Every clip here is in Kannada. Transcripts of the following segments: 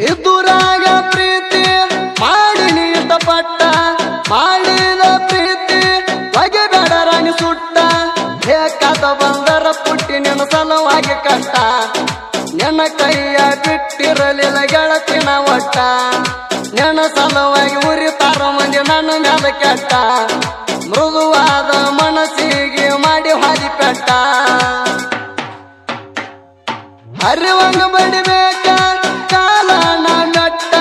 ಇದುರಾಗ ಪ್ರೀತಿ ಮಾಡಿ ನೀಟಪಟ್ಟ ಮಾಡಿದ ಪ್ರೀತಿ ಬಗೆಬೇಡ ರಾಣಿ ಸುಟ್ಟ ಬೇಕಾದ ಬಂದರ ಪುಟ್ಟಿ ನಿನ್ನ ಸಲುವಾಗಿ ಕಷ್ಟ ನಿನ್ನ ಕೈಯ ಬಿಟ್ಟಿರಲಿಲ್ಲ ಗೆಳತಿನ ಒಟ್ಟ ನಿನ್ನ ಸಲುವಾಗಿ ಉರಿತಾರ ಮಂದಿ ನನ್ನ ಮ್ಯಾಲ ಕೆಟ್ಟ ಮೃದುವಾದ ಮನಸ್ಸಿಗೆ ಮಾಡಿ ಹಾದಿ ಪೆಟ್ಟ ಹರಿವಂಗ ಬಡಿಬೇಕ ಕಾಲನ ನಟ್ಟ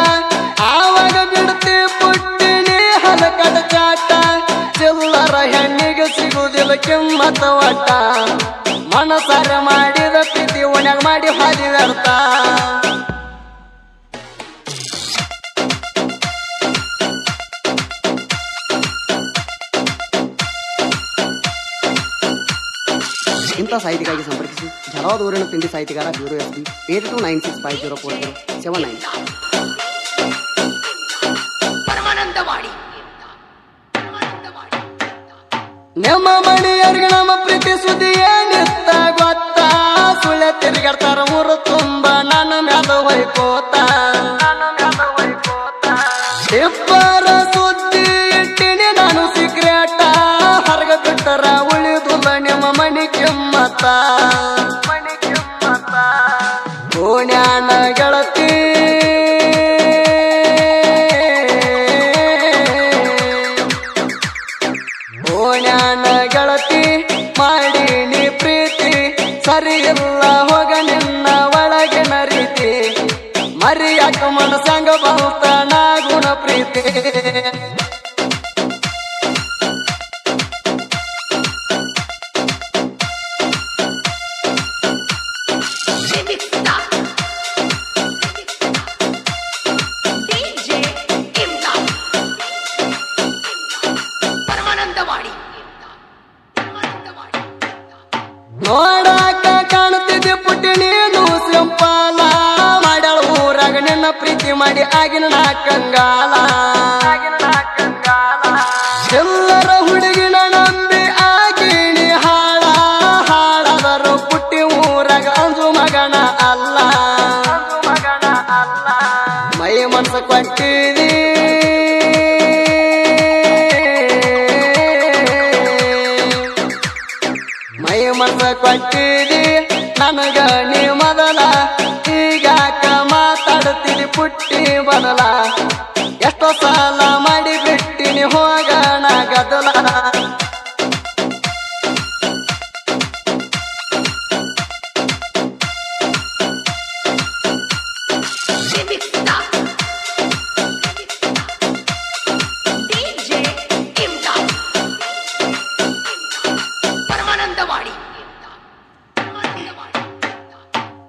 ಆವಾಗ ಬಿಡ್ತಿ ಪುಟ್ಟಿನಿ ಹಲಕಟ ಚಾಟ ಚಿಲ್ಲರ ಹೆಣ್ಣಿಗೆ ಸಿಗುವುದಿಲ್ಲ ಕಿಮ್ಮತ್ತ ಒಟ್ಟ ಮನಸಾರ ಮಾಡಿದ ಪ್ರೀತಿ ಒಣಗ ಮಾಡಿ ಹಾದಿ ವ್ಯರ್ಥ ಇಂಥ ಸಾಹಿತಿಗಾಗಿ ಸಂಪರ್ಕಿಸಿ ಜಲವಾದ ಊರಿನ ತಿಂಡಿ ಸಾಹಿತಿಗಾರ ಬ್ಯೂರೋ ಎಸ್ ಬಿ 8296504079 ನಿಮ್ಮ ಮಣಿಯರಿಗೆ ನಮ್ಮ ಪ್ರೀತಿ ಸುದ್ದಿ ಏನಿತ್ತ ಗೊತ್ತ ಸುಳ್ಳೆ ತಿರುಗಾಡ್ತಾರ ಊರು ತುಂಬ ನನ್ನ ಮ್ಯಾಲ ಹೊಯ್ಕೋತ ಇಬ್ಬರ ಸುದ್ದಿ ಇಟ್ಟಿನಿ ನಾನು ಸಿಕ್ರೇಟ ಹೊರಗ ಬಿಟ್ಟರ ಉಳಿದುಲ್ಲ ನಿಮ್ಮ ಮಣಿ ಕಿಮ್ಮತ್ತ ಓಣ್ಯಾನ ಗೆಳತಿ ಓಣ್ಯಾನ ಗೆಳತಿ ಮಾಡೀನಿ ಪ್ರೀತಿ ಸರಿ ಇಲ್ಲ ಹೋಗ ನಿನ್ನ ಒಳಗಿನ ರೀತಿ ಮರಿಯಾಕ ಮನಸಂಗ ಬಂತ ನಾ ಗುಣ ಪ್ರೀತಿ ನೋಡಾಕ ಕಾಣುತ್ತಿದ್ದೆ ಪುಟ್ಟಿ ನೀನು ಸಿಂಪಾಲ ಮಾಡ್ಯಾಳ ಊರಾಗ ನಿನ್ನ ಪ್ರೀತಿ ಮಾಡಿ ಆಗಿನ ನಾ ಕಂಗಾಲ ಎಲ್ಲರ ಹುಡುಗಿನ ನಂಬಿ ಆಗಿನಿ ಹಾಳ ಹಾಳಾದರು ಪುಟ್ಟಿ ಊರಾಗ ಅಂಜು ಮಗನ ಅಲ್ಲ ಮೈ ಮನಸ ಕೊಟ್ಟಿದಿ ಮೈ ಮನಸ ಕೊಟ್ಟಿದಿ ನನಗ ನೀ ಮೊದಲ ಈಗಾಕ ಮಾತಾಡುತ್ತೀರಿ ಪುಟ್ಟಿ ಬದಲ ಎಷ್ಟೋ ಸಾಲ ಮಾಡಿ ಬಿಟ್ಟಿನಿ ಹೋಗಣ ಗದಲ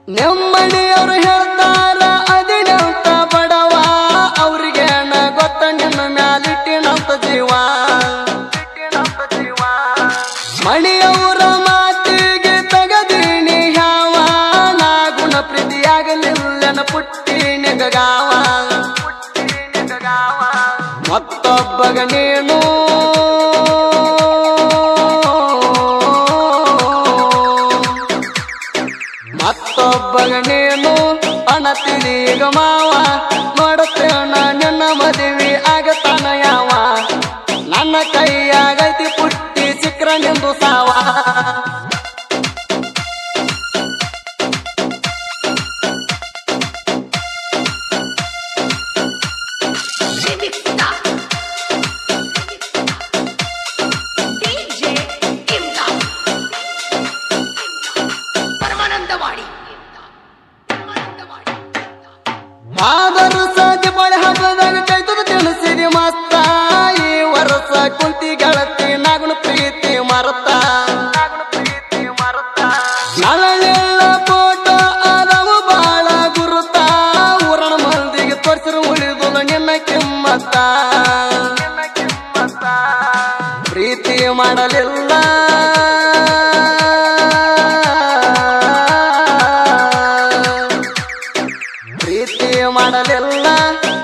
ನೆಮ್ಮಡಿಯವರು ಹೇಳ್ತಾರ ಅದಿನಂತ ಬಡವ ಅವ್ರಿಗೆ ಗೊತ್ತ ನಿನ್ನ ಮ್ಯಾಲಿಟ್ಟಿನಂತ ಜೀವ ಮಣಿಯವರ ಮಾತಿಗೆ ತಗದೀನಿ ಯಾವ ನಾ ಗುಣ ಪ್ರೀತಿಯಾಗಲಿಲ್ಲನ ಪುಟ್ಟಿ ನಿಗಗಾವ ಮತ್ತೊಬ್ಬಗ ನೀನು ಮತ್ತೊಬ್ಬಗ ನೀನು ಅಣತಿದೀಗ ಮಾವ ನೋಡುತ್ತೇನ ನಿನ್ನ ಮದುವೆ ಆಗತಾನ ಯಾವ ನನ್ನ ಕೈಯಾಗೈತಿ ಪುಟ್ಟಿ ಸಿಕ್ರ ನಿಂದು ಸಾವ ಆದರೂ ಸಾಧ್ಯ ಬಳೆ ಹಬ್ಬದಾಗ ಕೈತದ ತಿಳಿಸಿರಿ ಮಸ್ತ ಈ ವರ್ಷ ಕುಂತಿ ಗೆಳತಿ ನಾಗುಣ ಪ್ರೀತಿ ಮರತ ನಳಲೆಲ್ಲ ಫೋಟೋ ಅದವು ಬಾಳ ಗುರುತ ಊರಣ ಮಂದಿಗೆ ತೋರಿಸಿರು ಉಳಿದು ನಿನ್ನ ಕಿಮ್ಮತ್ತ ಪ್ರೀತಿ ಮಾಡಲಿಲ್ಲ ಪ್ರೀತಿ ಮಾಡಲಿಲ್ಲ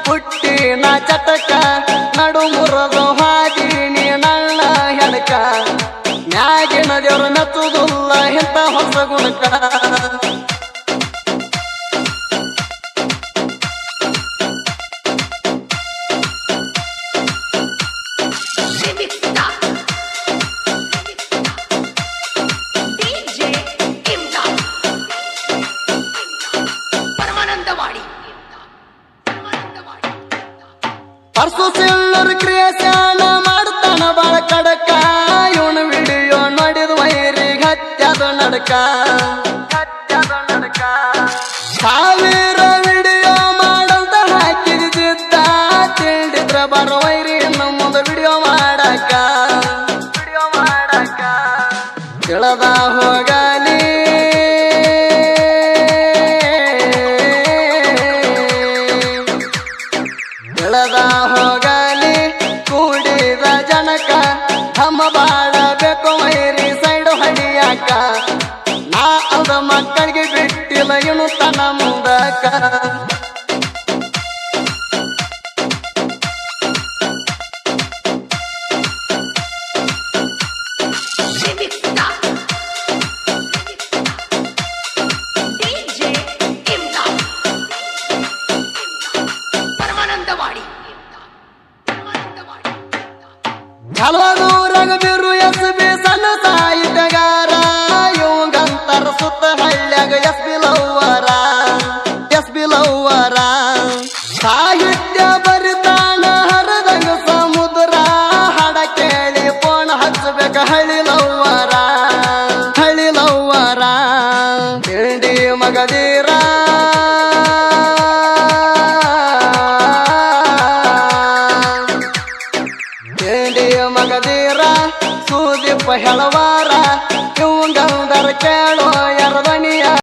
ಪುಟ್ಟಿನ ಚಟಕ ನಡು ಮುರದು ಹಾದಿನಿ ನನ್ನ ಹೆಣಕ ಮ್ಯಾಗಿನ ದೇವ್ರ ಮೆಚ್ಚುದಿಲ್ಲ ಇಂಥ ಹೊಸ ಗುಣಕ ಪರ್ಸು ಸಿಲ್ಲರ್ ಕ್ರಿಯೇಷನ್ ಮಾಡ್ತಾನ ಬಾಳ ಕಡಕ ಇವನು ವಿಡಿಯೋ ನೋಡಿದ ವೈರಿಗೆ ಹತ್ಯದ ನಡಕ ಸಾವಿರ ವಿಡಿಯೋ ಮಾಡಂತ ಹಾಕಿದ್ದ ತಿಳಿದ್ರ ಬರೋ ವೈರಿ ಇನ್ನು ಮುಂದೆ ವಿಡಿಯೋ ಮಾಡಕ ತಿಳದ ಹೋಗಲಿ ತಿಳದ ಹೋಗಲಿ ಕೂಡಿದ ಜನಕ ಹಮ್ಮ ಬಾಳಬೇಕು ವೈರಿ ಸೈಡ್ ಹಡಿಯಾಕ ನಾ ಅದ ಮಕ್ಕಳಿಗೆ ಬಿಟ್ಟಿಲ್ಲ ಇನ್ನು ತನ್ನ ಮುಂದಕ ಹಲವಾದೂರಾಗ ಬಿರು ಎಸ್ ಬಿ ಸಣ್ಣ ಸಾಹಿತ್ಯಗಾರ ಇವಂಗಂತರ ಸುತ್ತ ಹಳ್ಳ್ಯಾಗ ಎಸ್ ಬಿ ಲವ್ವರ ಸಾಹಿತ್ಯ ಬರಿತಾನ ಹರದಂಗ ಸಮುದ್ರ ಹಾಡ ಕೇಳಿ ಫೋನ್ ಹಚ್ಚಬೇಕ ಹಳ್ಳಿ ಲವ್ವರ ತಿಂಡಿ ಮಗದೀರ